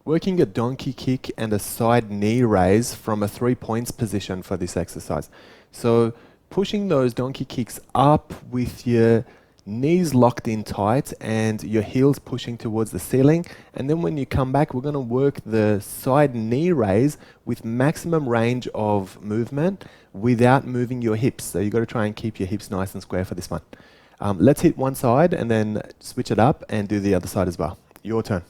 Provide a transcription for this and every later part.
working a donkey kick and a side knee raise from a 3 points position for this exercise. So pushing those donkey kicks up with your knees locked in tight and your heels pushing towards the ceiling. And then when you come back, we're going to work the side knee raise with maximum range of movement without moving your hips. So you've got to try and keep your hips nice and square for this one. Let's hit one side and then switch it up and do the other side as well. Your turn.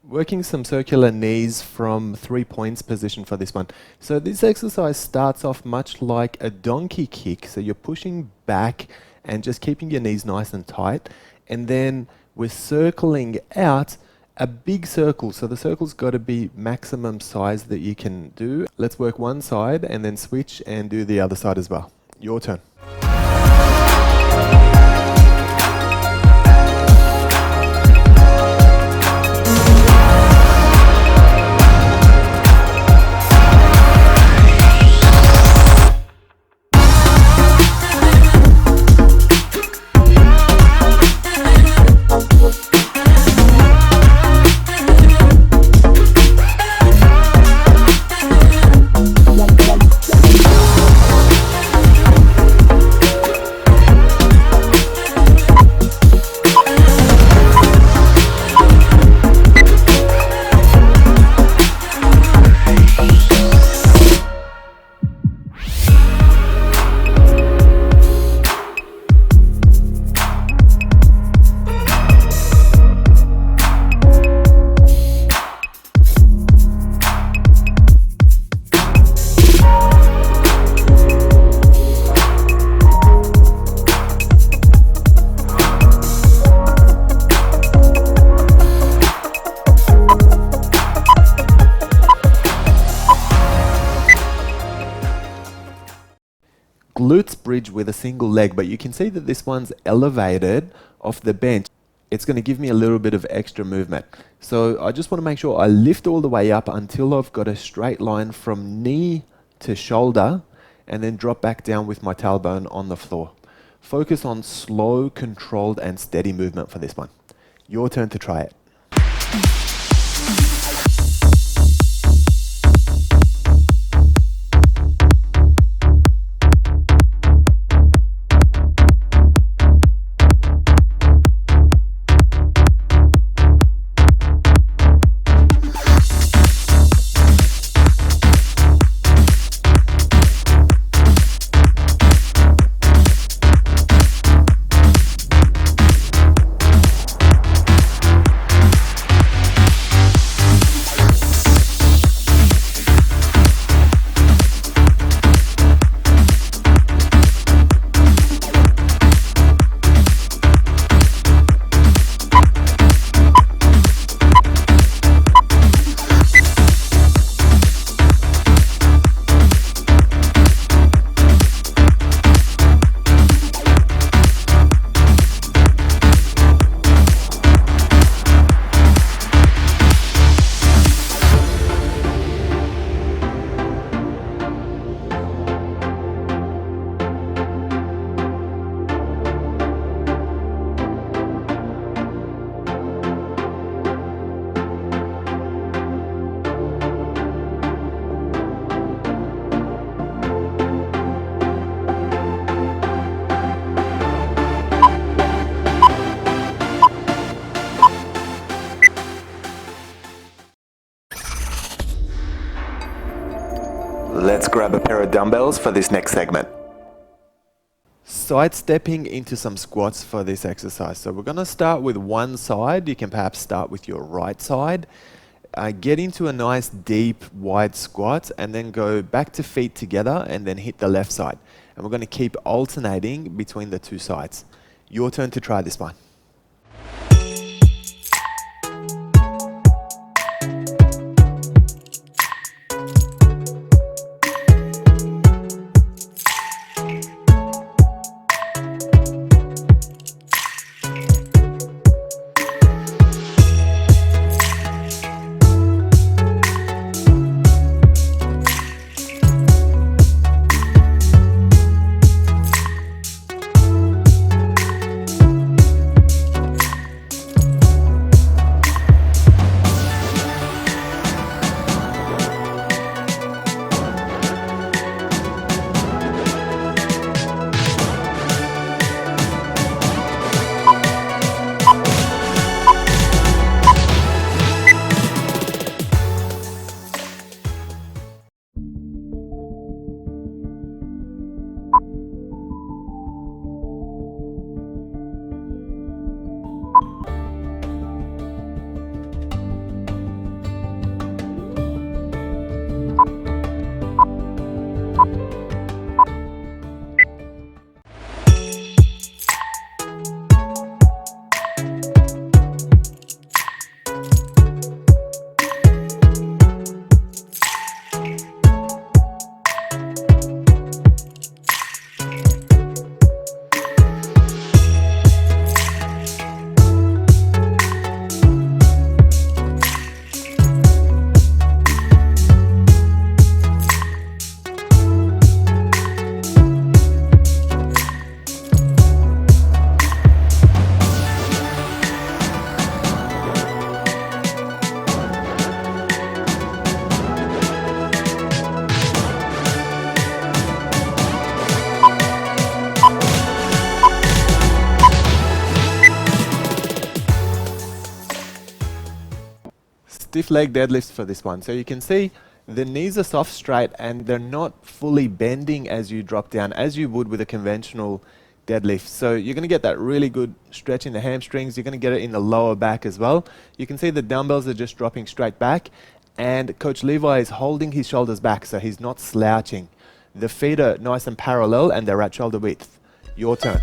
Working some circular knees from 3 points position for this one. So this exercise starts off much like a donkey kick. So you're pushing back and just keeping your knees nice and tight. And then we're circling out a big circle. So the circle's got to be maximum size that you can do. Let's work one side and then switch and do the other side as well. Your turn. Glutes bridge with a single leg, but you can see that this one's elevated off the bench. It's going to give me a little bit of extra movement. So I just want to make sure I lift all the way up until I've got a straight line from knee to shoulder and then drop back down with my tailbone on the floor. Focus on slow, controlled and steady movement for this one. Your turn to try it. grab a pair of dumbbells for this next segment. Sidestepping into some squats for this exercise. So we're going to start with one side. You can perhaps start with your right side. Get into a nice deep wide squat and then go back to feet together and then hit the left side. And we're going to keep alternating between the two sides. Your turn to try this one. Stiff leg deadlifts for this one. So you can see the knees are soft straight and they're not fully bending as you drop down, as you would with a conventional deadlift. So you're going to get that really good stretch in the hamstrings. You're going to get it in the lower back as well. You can see the dumbbells are just dropping straight back, and Coach Levi is holding his shoulders back, so he's not slouching. The feet are nice and parallel and they're at shoulder width. Your turn.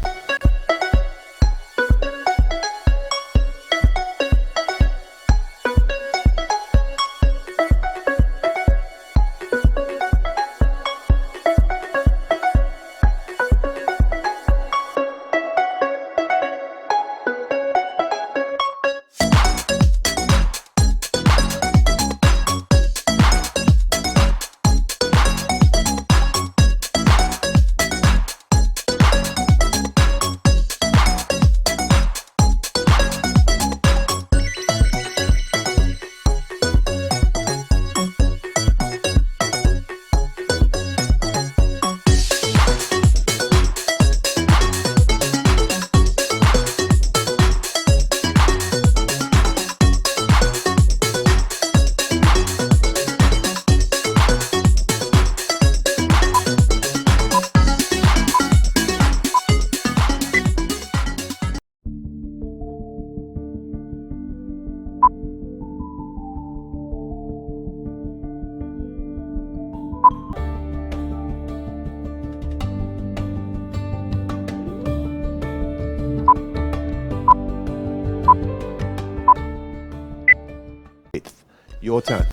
Your turn.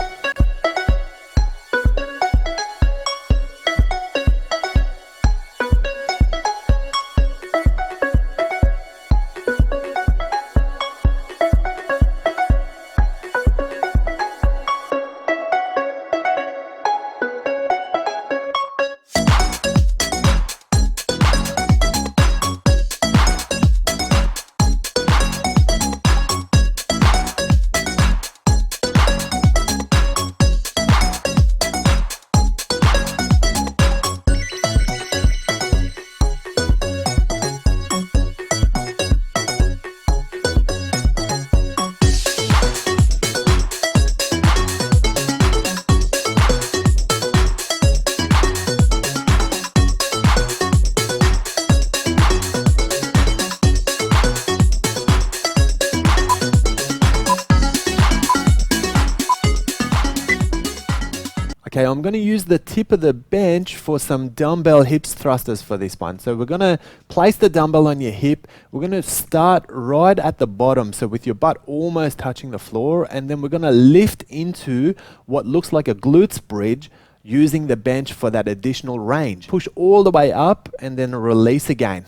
I'm going to use the tip of the bench for some dumbbell hips thrusters for this one. So we're going to place the dumbbell on your hip. We're going to start right at the bottom, so with your butt almost touching the floor, and then we're going to lift into what looks like a glutes bridge using the bench for that additional range. Push all the way up and then release again.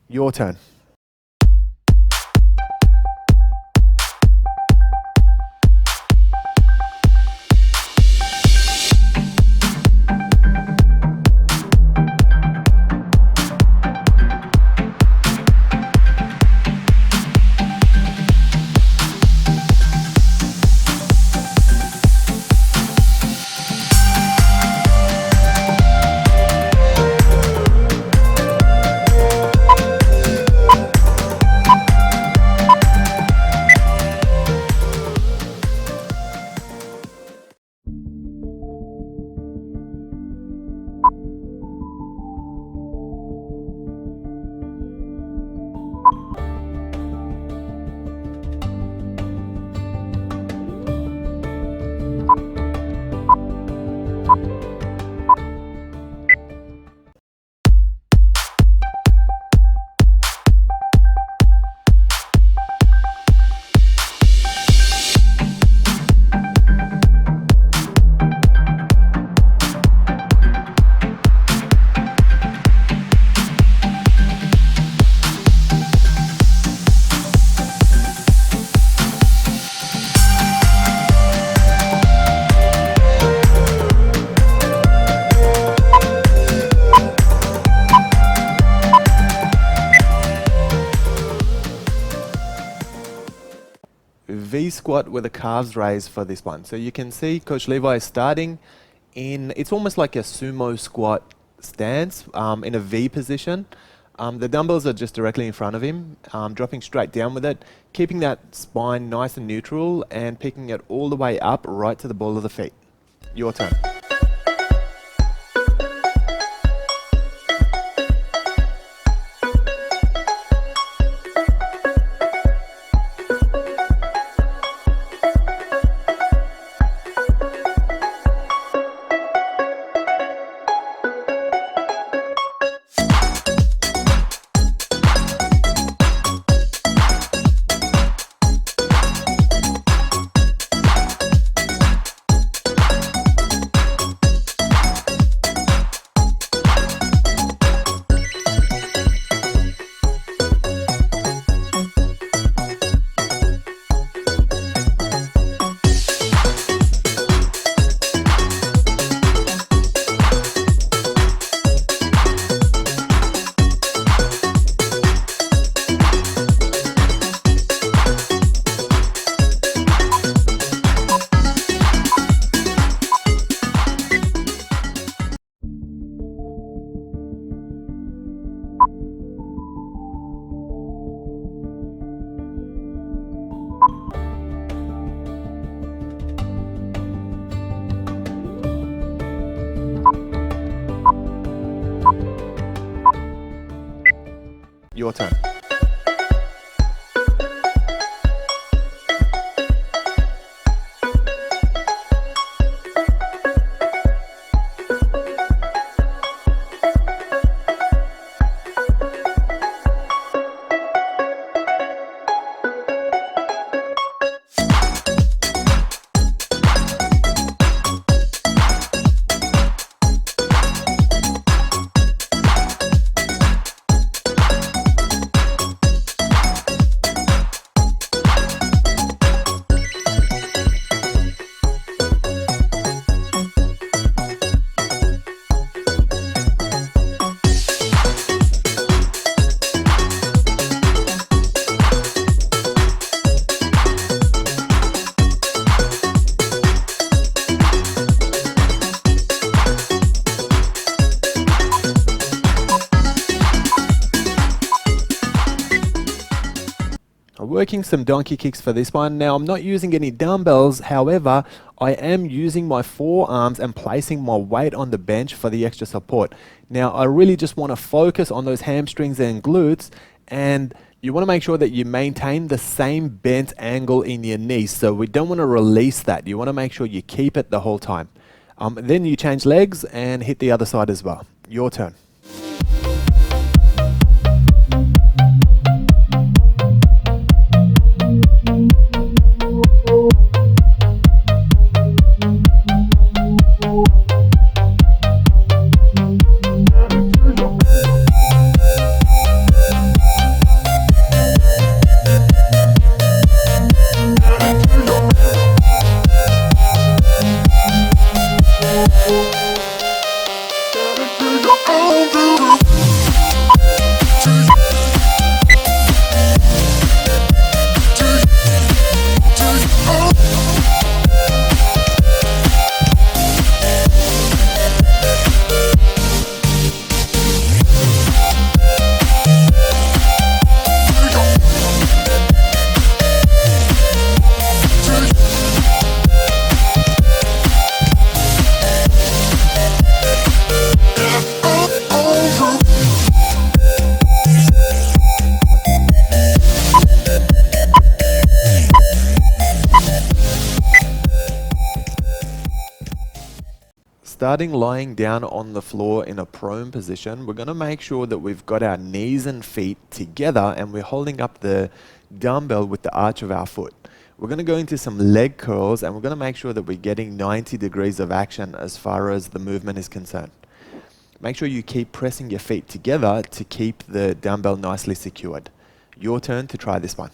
Your turn. V squat with the calves raised for this one. So you can see Coach Levi is starting in, it's almost like a sumo squat stance in a V position. The dumbbells are just directly in front of him, dropping straight down with it, keeping that spine nice and neutral and picking it all the way up right to the ball of the feet. Your turn. Your turn. Working some donkey kicks for this one. Now I'm not using any dumbbells, however, I am using my forearms and placing my weight on the bench for the extra support. Now I really just want to focus on those hamstrings and glutes, and you want to make sure that you maintain the same bent angle in your knees. So we don't want to release that. You want to make sure you keep it the whole time. Then you change legs and hit the other side as well. Your turn. Starting lying down on the floor in a prone position, we're going to make sure that we've got our knees and feet together and we're holding up the dumbbell with the arch of our foot. We're going to go into some leg curls and we're going to make sure that we're getting 90 degrees of action as far as the movement is concerned. Make sure you keep pressing your feet together to keep the dumbbell nicely secured. Your turn to try this one.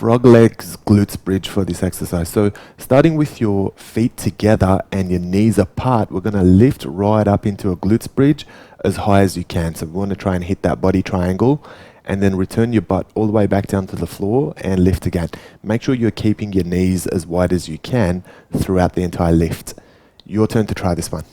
Frog legs glutes bridge for this exercise. So starting with your feet together and your knees apart, we're going to lift right up into a glutes bridge as high as you can. So we want to try and hit that body triangle and then return your butt all the way back down to the floor and lift again. Make sure you're keeping your knees as wide as you can throughout the entire lift. Your turn to try this one.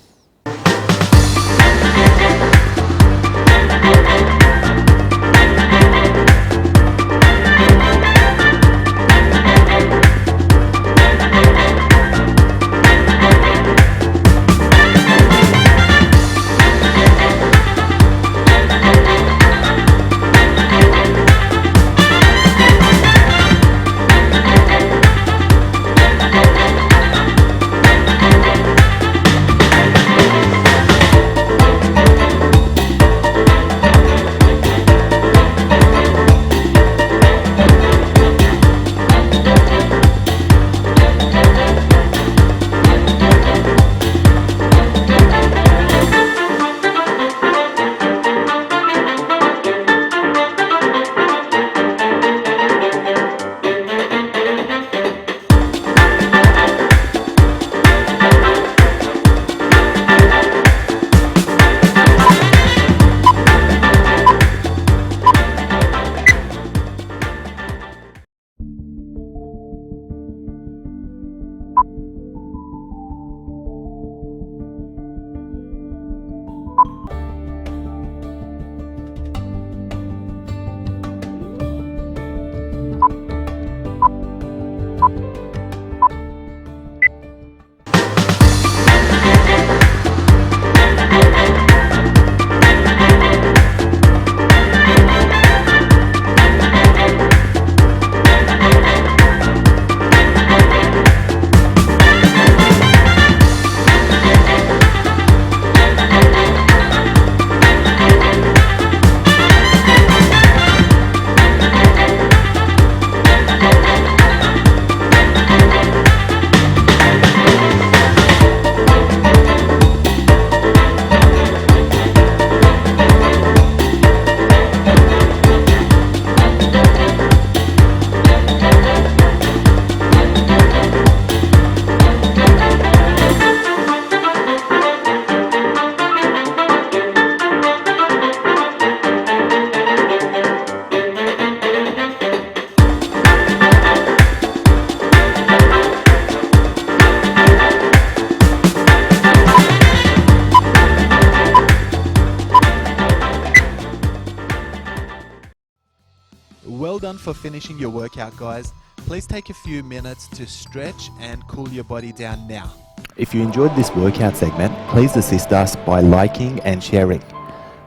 Well done for finishing your workout, guys. Please take a few minutes to stretch and cool your body down now. If you enjoyed this workout segment, please assist us by liking and sharing.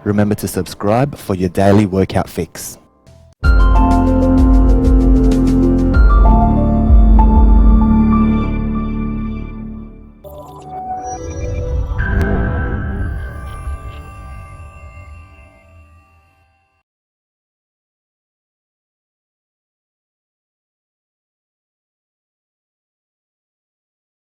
Remember to subscribe for your daily workout fix.